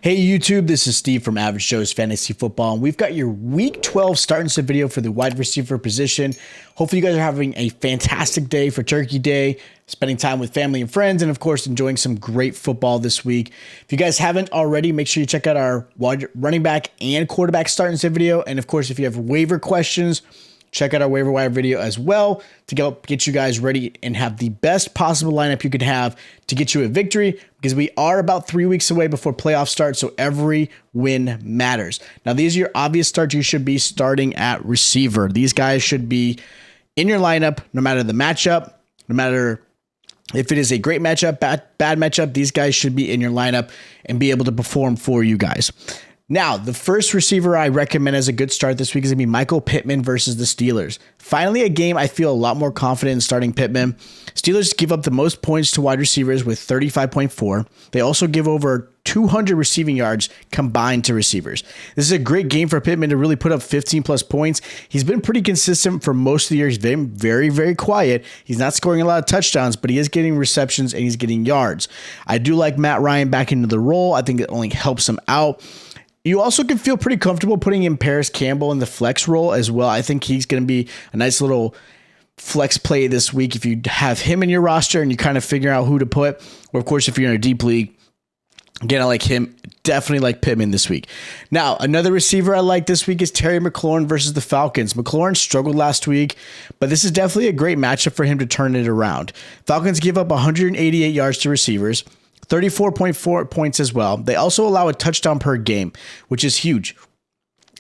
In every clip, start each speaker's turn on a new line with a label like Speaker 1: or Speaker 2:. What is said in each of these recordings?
Speaker 1: Hey YouTube, this is Steve from Average Joe's Fantasy Football, and we've got your Week 12 start and sit video for the wide receiver position. Hopefully you guys are having a fantastic day for Turkey Day, spending time with family and friends, and of course enjoying some great football this week. If you guys haven't already, make sure you check out our running back and quarterback start and sit video, and of course if you have waiver questions, check out our waiver wire video as well to get you guys ready and have the best possible lineup you could have to get you a victory, because we are about 3 weeks away before playoffs start, so every win matters. Now, these are your obvious starts. You should be starting at receiver. These guys should be in your lineup no matter the matchup, no matter if it is a great matchup, bad matchup. These guys should be in your lineup and be able to perform for you guys. Now, the first receiver I recommend as a good start this week is going to be Michael Pittman versus the Steelers. Finally, a game I feel a lot more confident in starting Pittman. Steelers give up the most points to wide receivers with 35.4. They also give over 200 receiving yards combined to receivers. This is a great game for Pittman to really put up 15 plus points. He's been pretty consistent for most of the year. He's been very, very quiet. He's not scoring a lot of touchdowns, but he is getting receptions and he's getting yards. I do like Matt Ryan back into the role. I think it only helps him out. You also can feel pretty comfortable putting in Paris Campbell in the flex role as well. I think he's going to be a nice little flex play this week if you have him in your roster and you kind of figure out who to put. Or, of course, if you're in a deep league, again, I like him. Definitely like Pittman this week. Now, another receiver I like this week is Terry McLaurin versus the Falcons. McLaurin struggled last week, but this is definitely a great matchup for him to turn it around. Falcons give up 188 yards to receivers, 34.4 points as well. They also allow a touchdown per game, which is huge.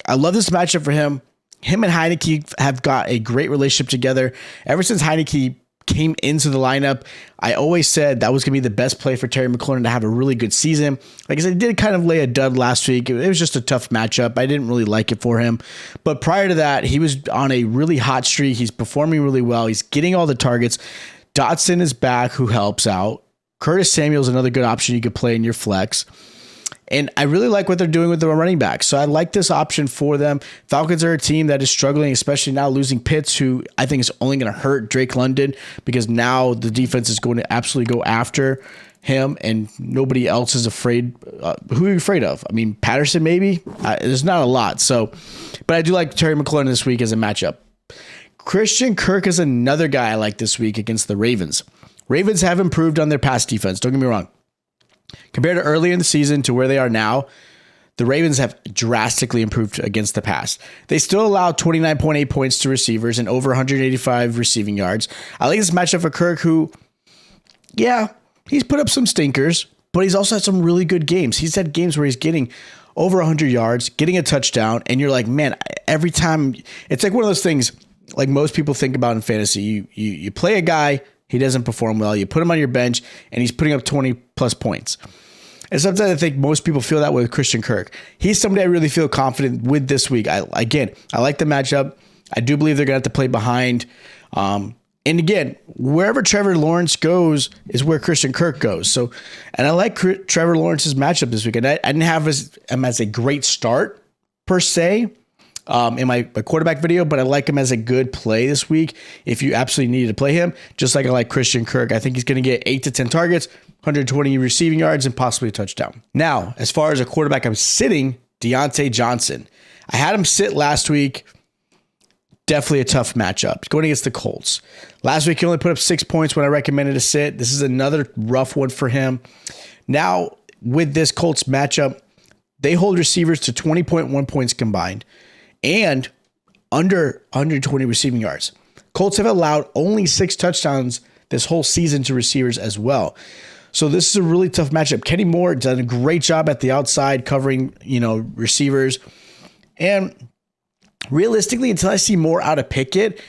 Speaker 1: I love this matchup for him. Him and Heineke have got a great relationship together. Ever since Heineke came into the lineup, I always said that was going to be the best play for Terry McLaurin to have a really good season. Like I said, he did kind of lay a dud last week. It was just a tough matchup. I didn't really like it for him. But prior to that, he was on a really hot streak. He's performing really well. He's getting all the targets. Dotson is back, who helps out. Curtis Samuel is another good option you could play in your flex. And I really like what they're doing with the running back. So I like this option for them. Falcons are a team that is struggling, especially now losing Pitts, who I think is only going to hurt Drake London, because now the defense is going to absolutely go after him and nobody else is afraid. Who are you afraid of? I mean, Patterson maybe? There's not a lot. So, but I do like Terry McLaurin this week as a matchup. Christian Kirk is another guy I like this week against the Ravens. Ravens have improved on their pass defense. Don't get me wrong. Compared to earlier in the season to where they are now, the Ravens have drastically improved against the pass. They still allow 29.8 points to receivers and over 185 receiving yards. I like this matchup for Kirk, who, yeah, he's put up some stinkers, but he's also had some really good games. He's had games where he's getting over 100 yards, getting a touchdown, and you're like, man, every time, it's like one of those things like most people think about in fantasy. You play a guy, he doesn't perform well. You put him on your bench, and he's putting up 20 plus points. And sometimes I think most people feel that way with Christian Kirk. He's somebody I really feel confident with this week. I like the matchup. I do believe they're going to have to play behind. And again, wherever Trevor Lawrence goes is where Christian Kirk goes. So, and I like Trevor Lawrence's matchup this week. And I didn't have him as a great start per se in my quarterback video, but I like him as a good play this week if you absolutely needed to play him, just like I like Christian Kirk. I think he's going to get 8 to 10 targets, 120 receiving yards, and possibly a touchdown. Now, as far as a quarterback, I'm sitting Deontay Johnson. I had him sit last week. Definitely a tough matchup going against the Colts. Last week, he only put up 6 points when I recommended a sit. This is another rough one for him. Now, with this Colts matchup, they hold receivers to 20.1 points combined and under 120 receiving yards. Colts have allowed only 6 touchdowns this whole season to receivers as well. So this is a really tough matchup. Kenny Moore done a great job at the outside covering, receivers. And realistically, until I see more out of Pickett,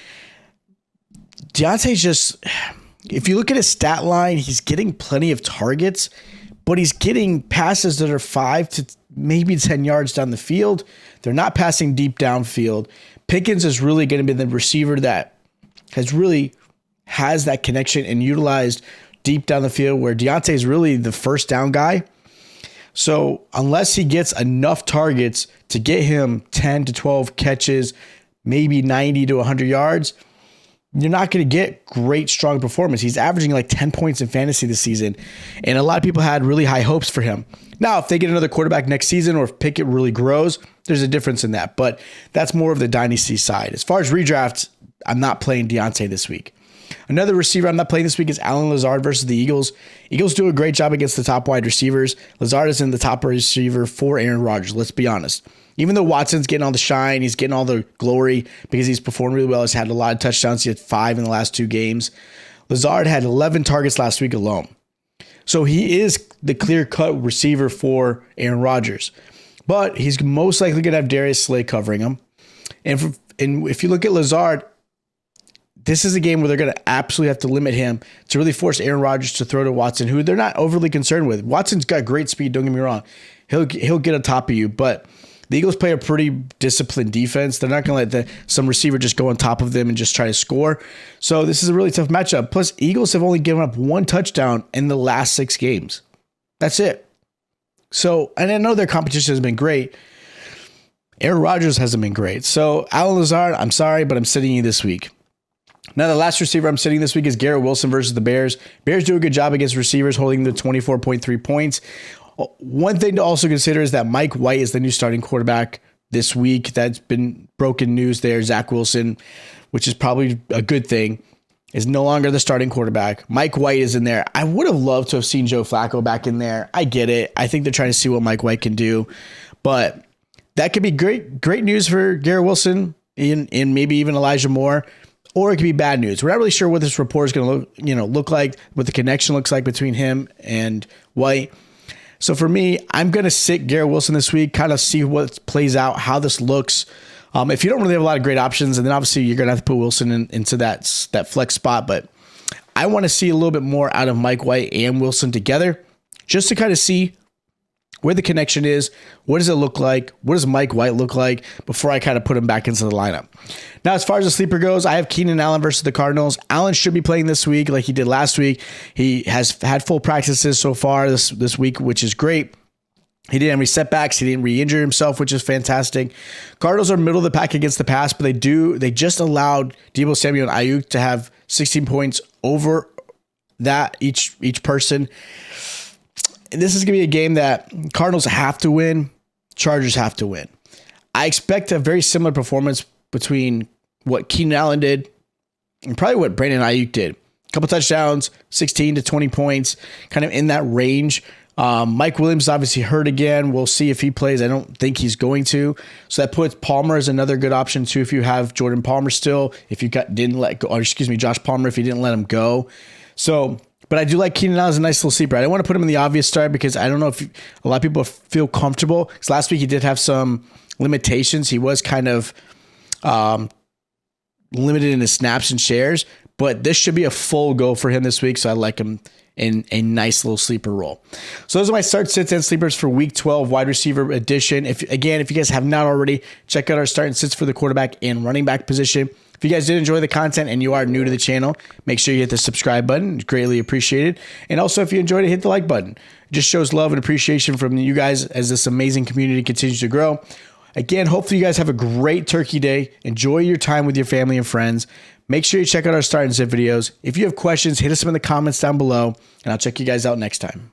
Speaker 1: Deontay's just, if you look at his stat line, he's getting plenty of targets, but he's getting passes that are 5 to maybe 10 yards down the field. They're not passing deep downfield. Pickens is really going to be the receiver that has that connection and utilized deep down the field, where Deontay is really the first down guy. So unless he gets enough targets to get him 10 to 12 catches, maybe 90 to 100 yards, you're not going to get great, strong performance. He's averaging like 10 points in fantasy this season, and a lot of people had really high hopes for him. Now, if they get another quarterback next season or if Pickett really grows, there's a difference in that, but that's more of the dynasty side. As far as redrafts, I'm not playing Deontay this week. Another receiver I'm not playing this week is Allen Lazard versus the Eagles. Eagles do a great job against the top wide receivers. Lazard is in the top receiver for Aaron Rodgers, let's be honest. Even though Watson's getting all the shine, he's getting all the glory because he's performed really well. He's had a lot of touchdowns. He had 5 in the last 2 games. Lazard had 11 targets last week alone. So he is the clear-cut receiver for Aaron Rodgers. But he's most likely going to have Darius Slay covering him. And if you look at Lazard, this is a game where they're going to absolutely have to limit him to really force Aaron Rodgers to throw to Watson, who they're not overly concerned with. Watson's got great speed, don't get me wrong. He'll get on top of you, but the Eagles play a pretty disciplined defense. They're not going to let some receiver just go on top of them and just try to score. So this is a really tough matchup. Plus, Eagles have only given up 1 touchdown in the last 6 games. That's it. So, and I know their competition has been great. Aaron Rodgers hasn't been great. So, Allen Lazard, I'm sorry, but I'm sitting you this week. Now, the last receiver I'm sitting this week is Garrett Wilson versus the Bears. Bears do a good job against receivers, holding the 24.3 points. One thing to also consider is that Mike White is the new starting quarterback this week. That's been broken news there. Zach Wilson, which is probably a good thing, is no longer the starting quarterback. Mike White is in there. I would have loved to have seen Joe Flacco back in there. I get it. I think they're trying to see what Mike White can do. But that could be great news for Garrett Wilson and maybe even Elijah Moore. Or it could be bad news. We're not really sure what this report is going to look like, what the connection looks like between him and White. So for me, I'm going to sit Garrett Wilson this week, kind of see what plays out, how this looks. If you don't really have a lot of great options, and then obviously you're going to have to put Wilson into that flex spot. But I want to see a little bit more out of Mike White and Wilson together just to kind of see where the connection is. What does it look like? What does Mike White look like before I kind of put him back into the lineup? Now, as far as the sleeper goes, I have Keenan Allen versus the Cardinals. Allen should be playing this week like he did last week. He has had full practices so far this week, which is great. He didn't have any setbacks. He didn't re-injure himself, which is fantastic. Cardinals are middle of the pack against the pass, but they just allowed Deebo Samuel and Ayuk to have 16 points over that each person. This is going to be a game that Cardinals have to win, Chargers have to win. I expect a very similar performance between what Keenan Allen did and probably what Brandon Ayuk did. A couple touchdowns, 16 to 20 points, kind of in that range. Mike Williams is obviously hurt again. We'll see if he plays. I don't think he's going to. So that puts Palmer as another good option too if you have Jordan Palmer still. If you Josh Palmer if you didn't let him go. So, but I do like Keenan Allen as a nice little sleeper. I don't want to put him in the obvious start because I don't know if a lot of people feel comfortable. Because last week he did have some limitations. He was kind of limited in his snaps and shares. But this should be a full go for him this week. So I like him in a nice little sleeper role. So those are my start, sits, and sleepers for week 12 wide receiver edition. If you guys have not already, check out our start and sits for the quarterback and running back position. If you guys did enjoy the content and you are new to the channel, make sure you hit the subscribe button. It's greatly appreciated. And also, if you enjoyed it, hit the like button. It just shows love and appreciation from you guys as this amazing community continues to grow. Again, hopefully you guys have a great Turkey Day. Enjoy your time with your family and friends. Make sure you check out our start and sit videos. If you have questions, hit us up in the comments down below, and I'll check you guys out next time.